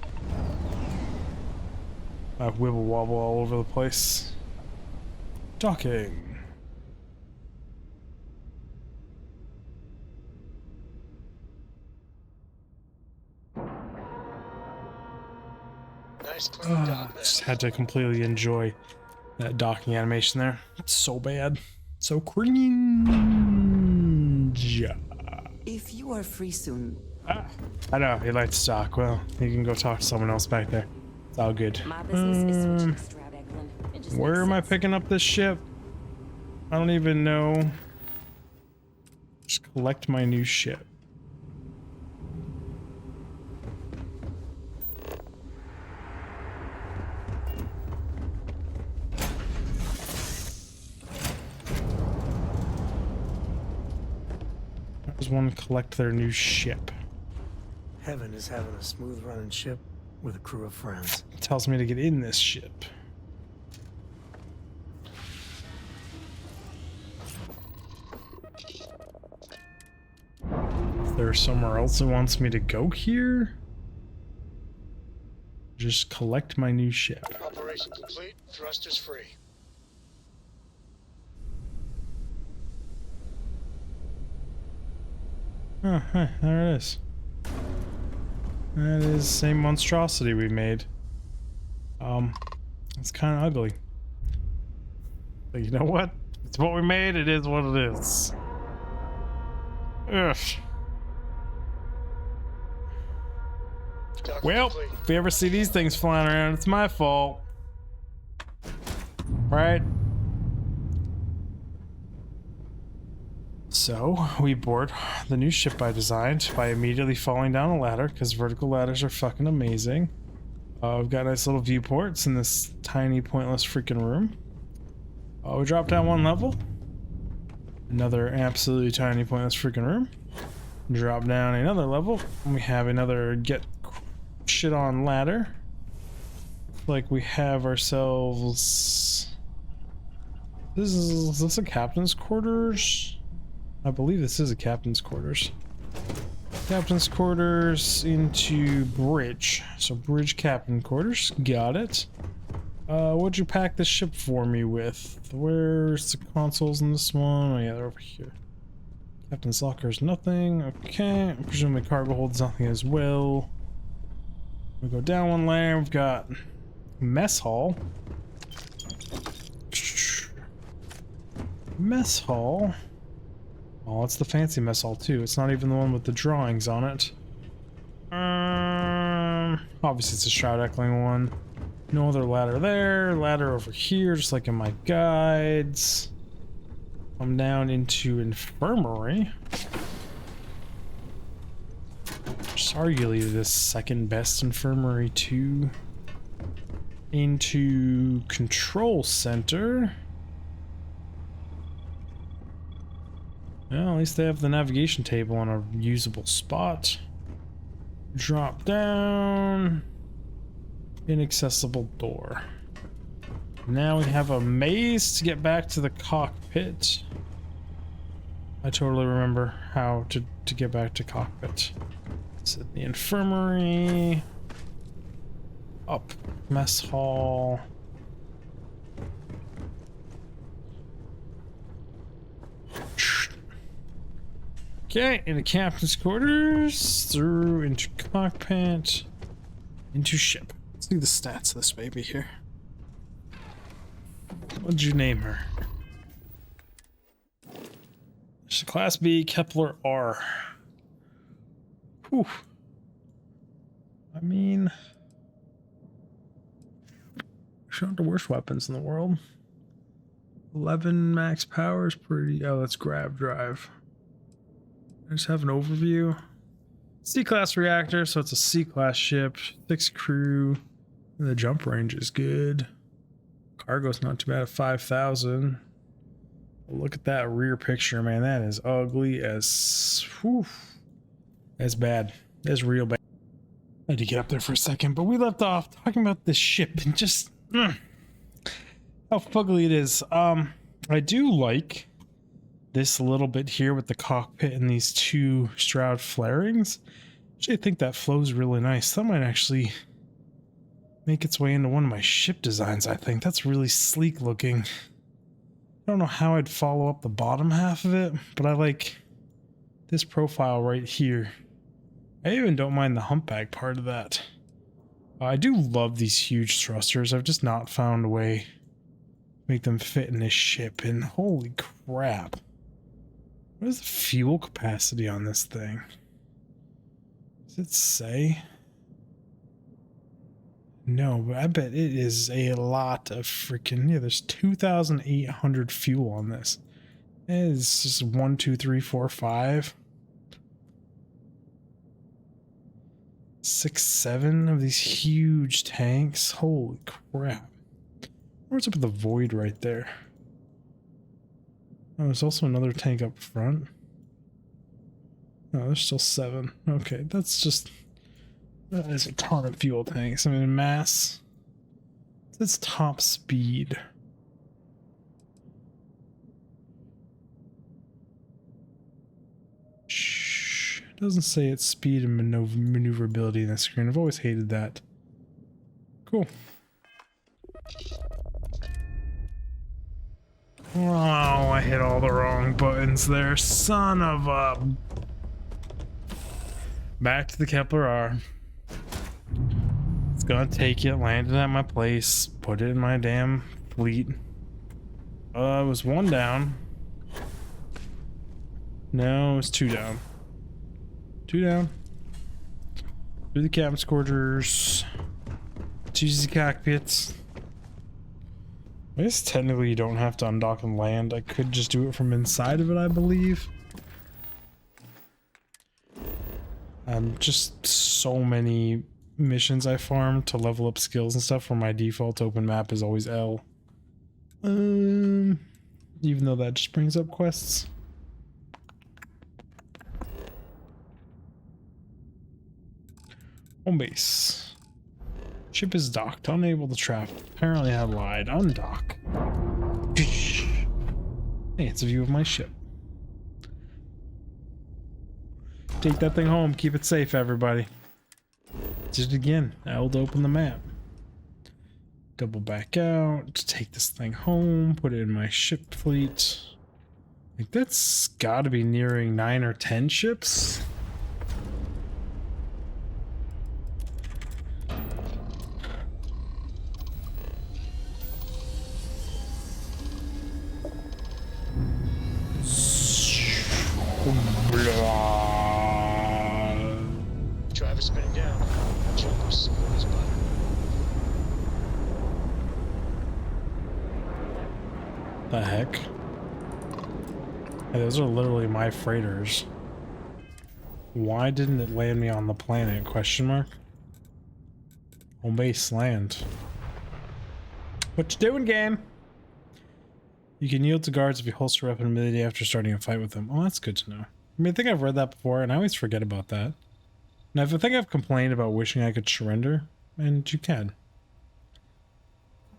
I wibble wobble all over the place. Docking. Nice clean dock. Just had to completely enjoy that docking animation there. It's so bad. So cringe. If you are free soon. I know, he likes to talk. Well, you can go talk to someone else back there. It's all good. My business is switching to Stroud Eklund. It just Where makes am I sense. picking up this ship? I don't even know. Just collect my new ship. Does one collect their new ship? Heaven is having a smooth running ship with a crew of friends. It tells me to get in this ship. If there's somewhere else it wants me to go here, just collect my new ship. Operation complete. Thrusters free. Oh, hey, there it is. That is the same monstrosity we made. It's kind of ugly. But you know what? It's what we made. It is what it is. Ugh. Well, if you ever see these things flying around, it's my fault. Right? So, we board the new ship I designed by immediately falling down a ladder, because vertical ladders are fucking amazing. We've got nice little viewports in this tiny, pointless freaking room. We drop down one level. Another absolutely tiny, pointless freaking room. Drop down another level. And we have another get shit on ladder. Like we have ourselves... Is this a captain's quarters? I believe this is a captain's quarters. Captain's quarters into bridge. So bridge captain quarters. Got it. What'd you pack this ship for me with? Where's the consoles in this one? Oh yeah, they're over here. Captain's locker is nothing. Okay. Presumably cargo holds nothing as well. We go down one layer. We've got mess hall. Mess hall. Oh, it's the fancy mess hall too. It's not even the one with the drawings on it. Obviously it's a Shroud Eckling one. No other ladder there. Ladder over here, just like in my guides. I'm down into infirmary. Just arguably the second best infirmary too. Into control center. Well, at least they have the navigation table on a usable spot. Drop down. Inaccessible door. Now we have a maze to get back to the cockpit. I totally remember how to get back to cockpit. It's in the infirmary. Up. Mess hall. Okay, into captain's quarters, through into cockpit, into ship. Let's do the stats of this baby here. What'd you name her? She's a Class B Kepler R. Whew. I mean, she's not the worst weapons in the world. 11 max power is pretty. Oh, that's grab drive. I just have an overview. C-class reactor, so it's a C-class ship. 6 crew. And the jump range is good. Cargo's not too bad at 5,000. Look at that rear picture, man. That is ugly as... Whew. That's bad. That's real bad. I had to get up there for a second, but we left off talking about this ship and just... how fugly it is. I do like... this little bit here with the cockpit and these 2 shroud flarings. Actually, I think that flows really nice. That might actually make its way into one of my ship designs, I think. That's really sleek looking. I don't know how I'd follow up the bottom half of it, but I like this profile right here. I even don't mind the humpback part of that. I do love these huge thrusters. I've just not found a way to make them fit in this ship, and holy crap. What is the fuel capacity on this thing? Does it say? No, but I bet it is a lot of freaking... Yeah, there's 2,800 fuel on this. It is just 1, 2, 3, 4, 5. 6, 7 of these huge tanks. Holy crap. What's up with the void right there? Oh, there's also another tank up front. No, there's still 7. Okay, that's just... That is a ton of fuel tanks. I mean, mass. It's top speed. Shh. It doesn't say it's speed and maneuverability in the screen. I've always hated that. Cool. Oh, I hit all the wrong buttons there. Son of a... Back to the Kepler R. It's gonna take it, land it at my place, put it in my damn fleet. It was 1 down. No, it's 2 down. 2 down. Through the captain's quarters. To the cockpits. I guess technically you don't have to undock and land. I could just do it from inside of it, I believe. Just so many missions I farm to level up skills and stuff where my default open map is always L. Even though that just brings up quests. Home base. Ship is docked, unable to travel. Apparently I lied. Undock. Hey, it's a view of my ship. Take that thing home. Keep it safe, everybody. Did it again. L to open the map. Double back out. Take this thing home. Put it in my ship fleet. I think that's got to be nearing 9 or 10 ships. Driver's spinning down. Jumper's smooth as butter. The heck? Hey, those are literally my freighters. Why didn't it land me on the planet? Question mark. Home base land. What you doing, game? You can yield to guards if you holster weapon immediately after starting a fight with them. Oh, that's good to know. I mean, I think I've read that before, and I always forget about that. Now, if I think I've complained about wishing I could surrender, and you can.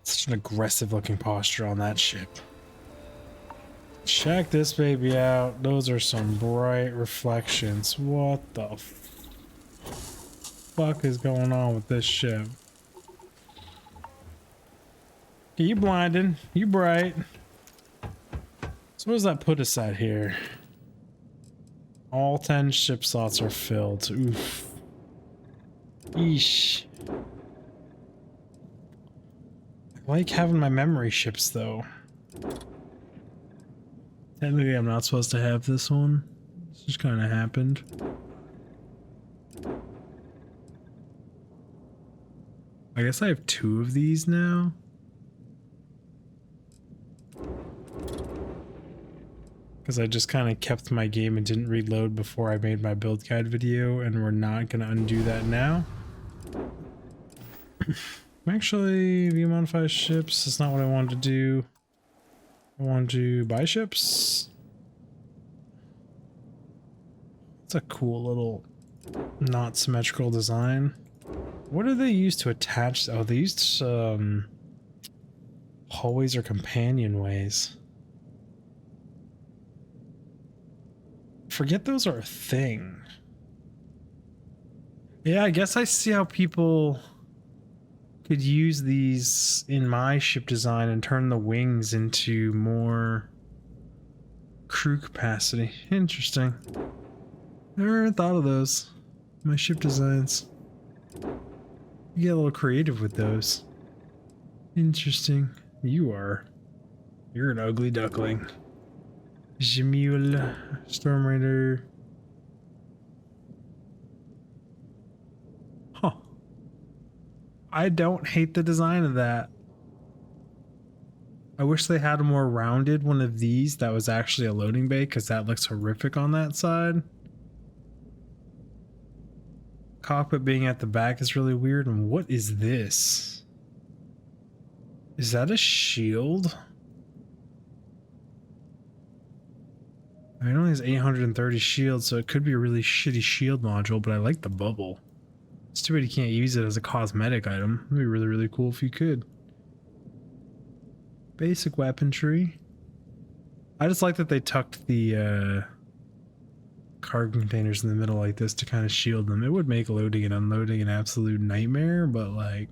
Such an aggressive-looking posture on that ship. Check this baby out. Those are some bright reflections. What the fuck is going on with this ship? Okay, you blinded. You bright. So what does that put us at here? All 10 ship slots are filled. Oof. Eesh. I like having my memory ships though. Technically I'm not supposed to have this one. This just kind of happened. I guess I have 2 of these now. Because I just kind of kept my game and didn't reload before I made my build guide video, and we're not going to undo that now. Actually, view modify ships. That's not what I wanted to do. I want to buy ships. It's a cool little not symmetrical design. What do they use to attach? Oh, they used hallways or companionways. Forget those are a thing. Yeah, I guess I see how people could use these in my ship design and turn the wings into more crew capacity. Interesting. Never thought of those. My ship designs. You get a little creative with those. Interesting. You're an ugly duckling. Jamule, Storm Raider. Huh. I don't hate the design of that. I wish they had a more rounded one of these that was actually a loading bay, because that looks horrific on that side. Cockpit being at the back is really weird. And what is this? Is that a shield? I mean, it only has 830 shields, so it could be a really shitty shield module, but I like the bubble. It's too bad you can't use it as a cosmetic item. It'd be really, really cool if you could. Basic weaponry. I just like that they tucked the cargo containers in the middle like this to kind of shield them. It would make loading and unloading an absolute nightmare, but like,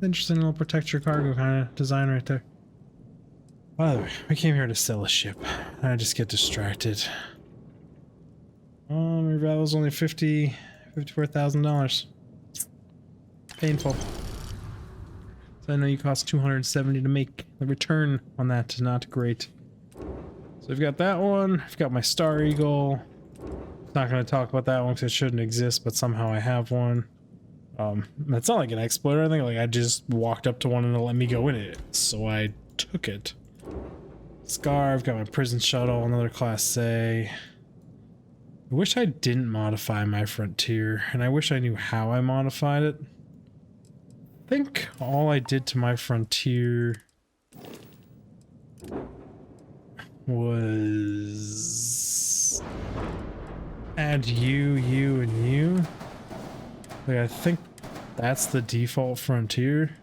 interesting little protect your cargo kind of design right there. By the way, we came here to sell a ship. I just get distracted. Your value is only $54,000. Painful. So I know you cost $270 to make. The return on that is not great. So I've got that one. I've got my Star Eagle. Not going to talk about that one because it shouldn't exist, but somehow I have one. It's not like an exploit or anything. Like, I just walked up to one and it let me go in it, so I took it. Scar, I've got my prison shuttle, another Class A. I wish I didn't modify my Frontier, and I wish I knew how I modified it. I think all I did to my Frontier was add you, and you. Like, I think that's the default Frontier.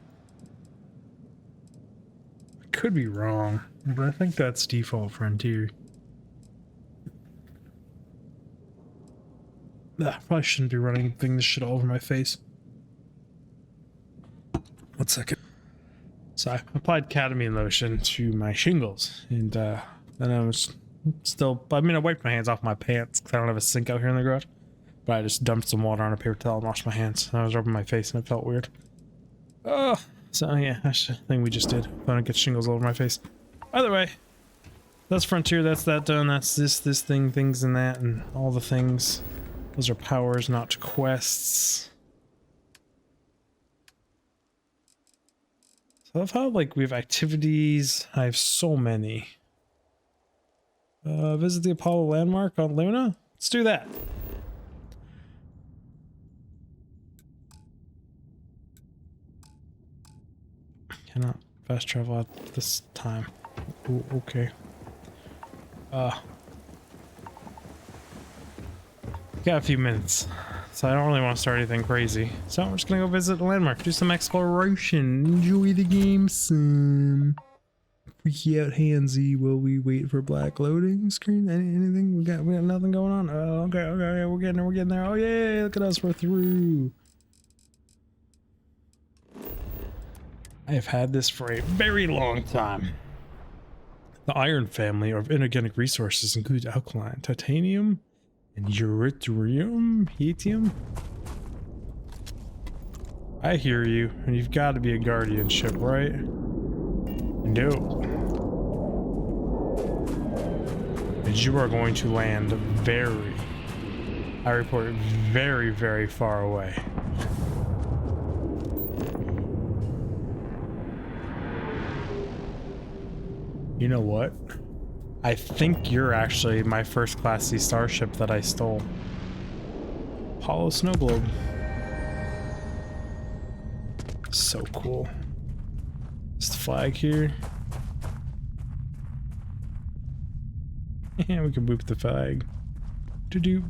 I could be wrong, but I think that's default Frontier. Probably shouldn't be running this shit all over my face. 1 second. So I applied cadmium lotion to my shingles, and then I was still, I mean, I wiped my hands off my pants because I don't have a sink out here in the garage, but I just dumped some water on a paper towel and washed my hands, and I was rubbing my face and it felt weird. Oh, so yeah, that's the thing we just did. I don't get shingles all over my face. Either way, that's Frontier, that's that done, that's this thing, things and that, and all the things. Those are powers, not quests. So I love how, like, we have activities. I have so many. Visit the Apollo landmark on Luna? Let's do that. Cannot fast travel at this time. Ooh, okay. Got a few minutes, so I don't really want to start anything crazy. So we're just gonna go visit the landmark, do some exploration, enjoy the game some. Freaky out handsy while we wait for black loading screen. Anything? We got nothing going on. Oh, okay, we're getting there. Oh yeah, look at us, we're through. I have had this for a very long time. The iron family of inorganic resources includes alkaline, titanium, and yttrium? I hear you, and you've got to be a guardian ship, right? No. And you are going to land I report, very, very far away. You know what? I think you're actually my first Class C starship that I stole. Apollo Snow Globe. So cool. This flag here. Yeah, we can boop the flag. Doo-doo.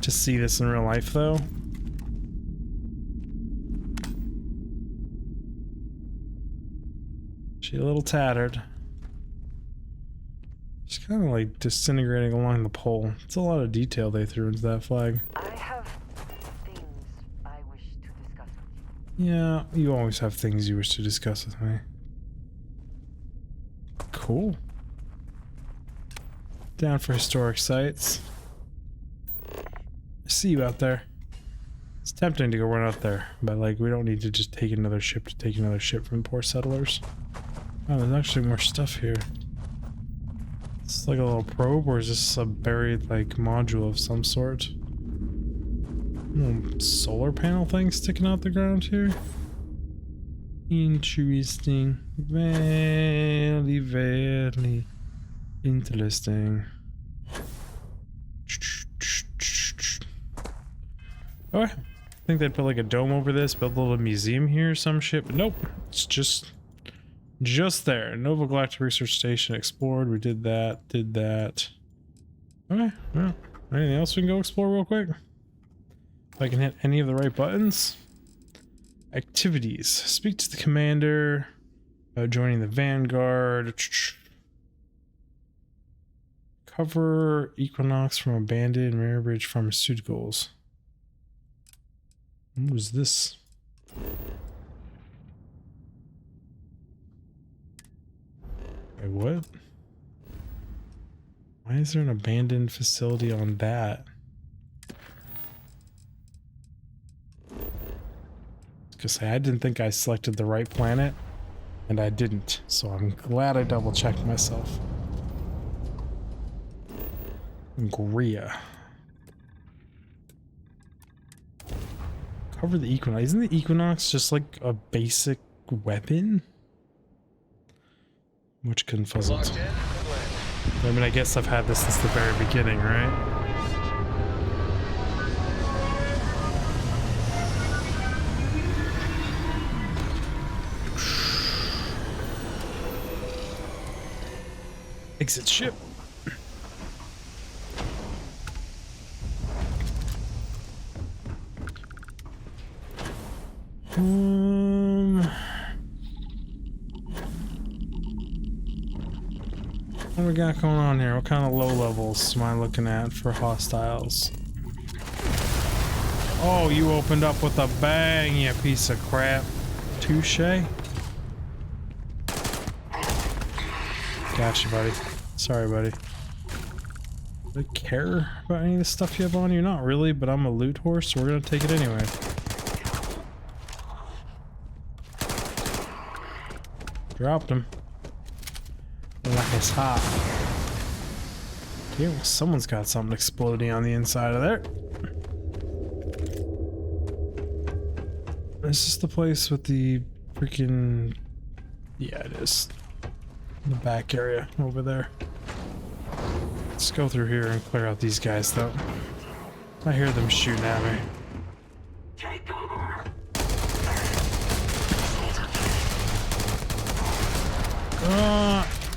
To see this in real life, though. She's a little tattered. Just kind of like disintegrating along the pole. It's a lot of detail they threw into that flag. I have things I wish to discuss with you. Yeah, you always have things you wish to discuss with me. Cool. Down for historic sites. I see you out there. It's tempting to go run out there, but like, we don't need to just take another ship to take another ship from poor settlers. Oh, there's actually more stuff here. It's like a little probe, or is this a buried, like, module of some sort? Solar panel thing sticking out the ground here? Interesting. Very, very interesting. Oh, I think they'd put like a dome over this, build a little museum here or some shit, but nope. It's just Just there. Nova Galactic Research Station explored. We did that. Okay, well, anything else we can go explore real quick? If I can hit any of the right buttons. Activities. Speak to the commander about joining the Vanguard. Cover Equinox from abandoned Mirror Bridge Pharmaceuticals. What was this? Wait, what? Why is there an abandoned facility on that? Because I didn't think I selected the right planet, and I didn't, so I'm glad I double checked myself. Gria. Cover the Equinox. Isn't the Equinox just like a basic weapon? Which confuzzled. I mean, I guess I've had this since the very beginning, right? Exit ship. What do we got going on here? What kind of low levels am I looking at for hostiles? Oh, you opened up with a bang, you piece of crap. Touche. Gotcha, buddy. Sorry, buddy. Do I care about any of the stuff you have on you? Not really, but I'm a loot horse, so we're gonna take it anyway. Dropped him. Like it's hot. Okay, well, someone's got something exploding on the inside of there. Is this the place with the freaking... Yeah, it is. In the back area over there. Let's go through here and clear out these guys, though. I hear them shooting at me.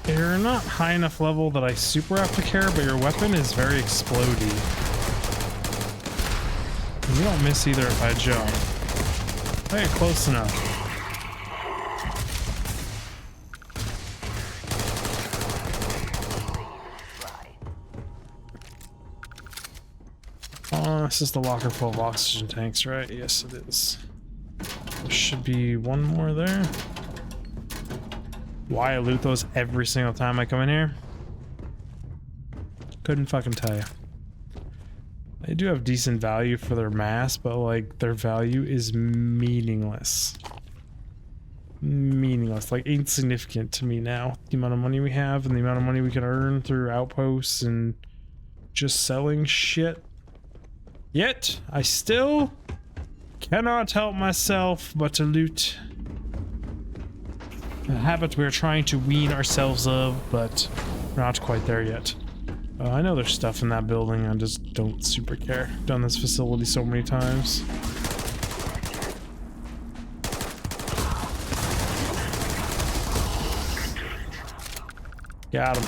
You're not high enough level that I super have to care, but your weapon is very explodey. You don't miss either if I jump. Hey, close enough. This is the locker full of oxygen tanks, right? Yes, it is. There should be one more there. Why I loot those every single time I come in here? Couldn't fucking tell you. They do have decent value for their mass, but like their value is meaningless. Meaningless, like insignificant to me now. The amount of money we have and the amount of money we can earn through outposts and just selling shit. Yet, I still cannot help myself but to loot. A habit we're trying to wean ourselves of, but we're not quite there yet. I know there's stuff in that building, I just don't super care. Done this facility so many times. Got him.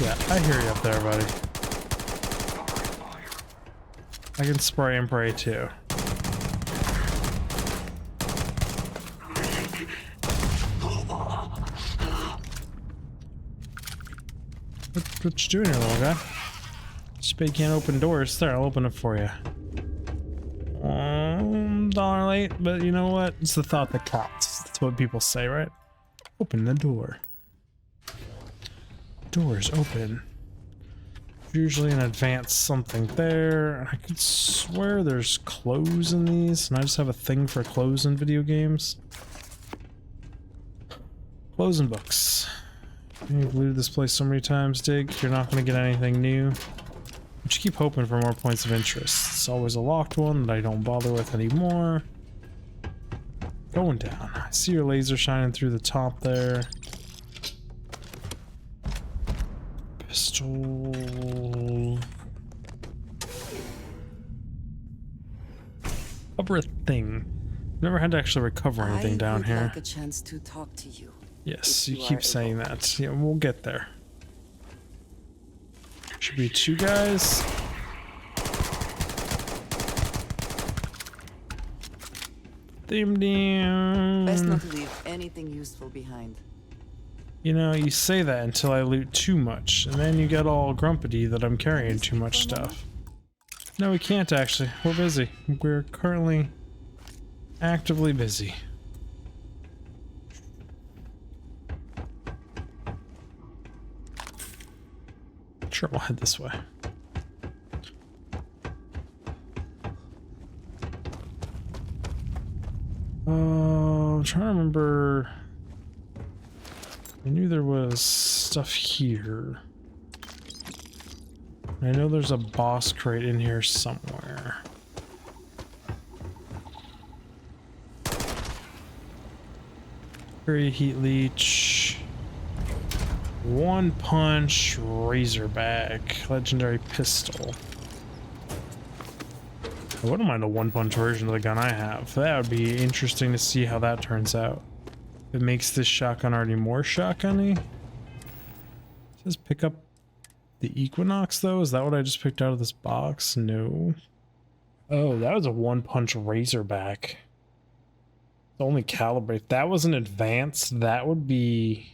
Yeah, I hear you up there, buddy. I can spray and pray too. What you doing here, little guy? Spade can't open doors. There, I'll open it for you. $1 late, but you know what? It's the thought that counts. That's what people say, right? Open the door. Doors open. Usually an advanced something there. I could swear there's clothes in these, and I just have a thing for clothes in video games. Clothes and books. You've looted this place so many times, Dig. You're not going to get anything new. But you keep hoping for more points of interest. It's always a locked one that I don't bother with anymore. Going down. I see your laser shining through the top there. Pistol. Recover a thing. Never had to actually recover anything down here. I would like a chance to talk to you. Yes, you keep saying that. Yeah, we'll get there. Should be 2 guys. Them down. Best not to leave anything useful behind. You know, you say that until I loot too much, and then you get all grumpy that I'm carrying too much stuff. No, we can't actually. We're busy. We're currently actively busy. Sure, we'll head this way. I'm trying to remember. I knew there was stuff here. I know there's a boss crate in here somewhere. Very heat leech. 1 punch razorback. Legendary pistol. I wouldn't mind a 1 punch version of the gun I have. That would be interesting to see how that turns out. It makes this shotgun already more shotgun-y. It says pick up the Equinox though? Is that what I just picked out of this box? No. Oh, that was a 1 punch razorback. It's only calibrate. If that was an advanced, that would be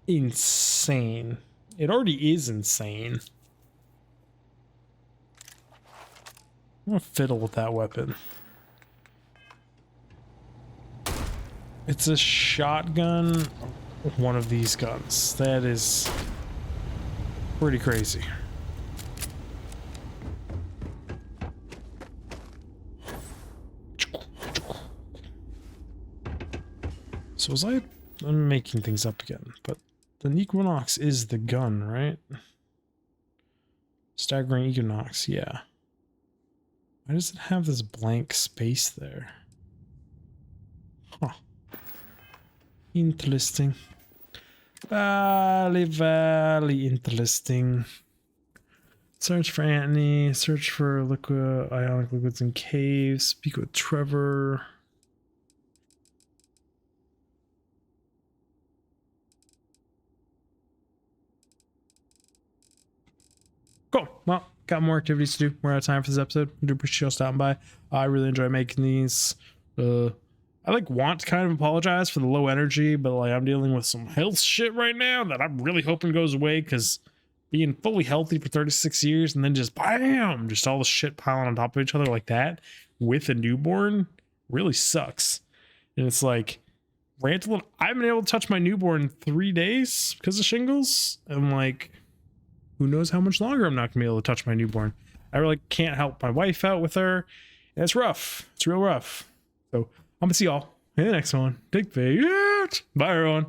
insane. It already is insane. I'm gonna fiddle with that weapon. It's a shotgun, one of these guns. That is pretty crazy. So was I'm making things up again, but the Equinox is the gun, right? Staggering Equinox, yeah. Why does it have this blank space there? Huh. Interesting. Very interesting. Search for Anthony. Search for ionic liquids in caves. Speak with Trevor. Cool. Well, got more activities to do. We're out of time for this episode. I do appreciate y'all stopping by. I really enjoy making these. I want to kind of apologize for the low energy, but I'm dealing with some health shit right now that I'm really hoping goes away, because being fully healthy for 36 years and then just bam, just all the shit piling on top of each other like that with a newborn really sucks. And it's like, I haven't been able to touch my newborn in 3 days because of shingles. And who knows how much longer I'm not gonna be able to touch my newborn. I really can't help my wife out with her. And it's rough. It's real rough. So I'm gonna see y'all in the next one. Digfig. Bye everyone.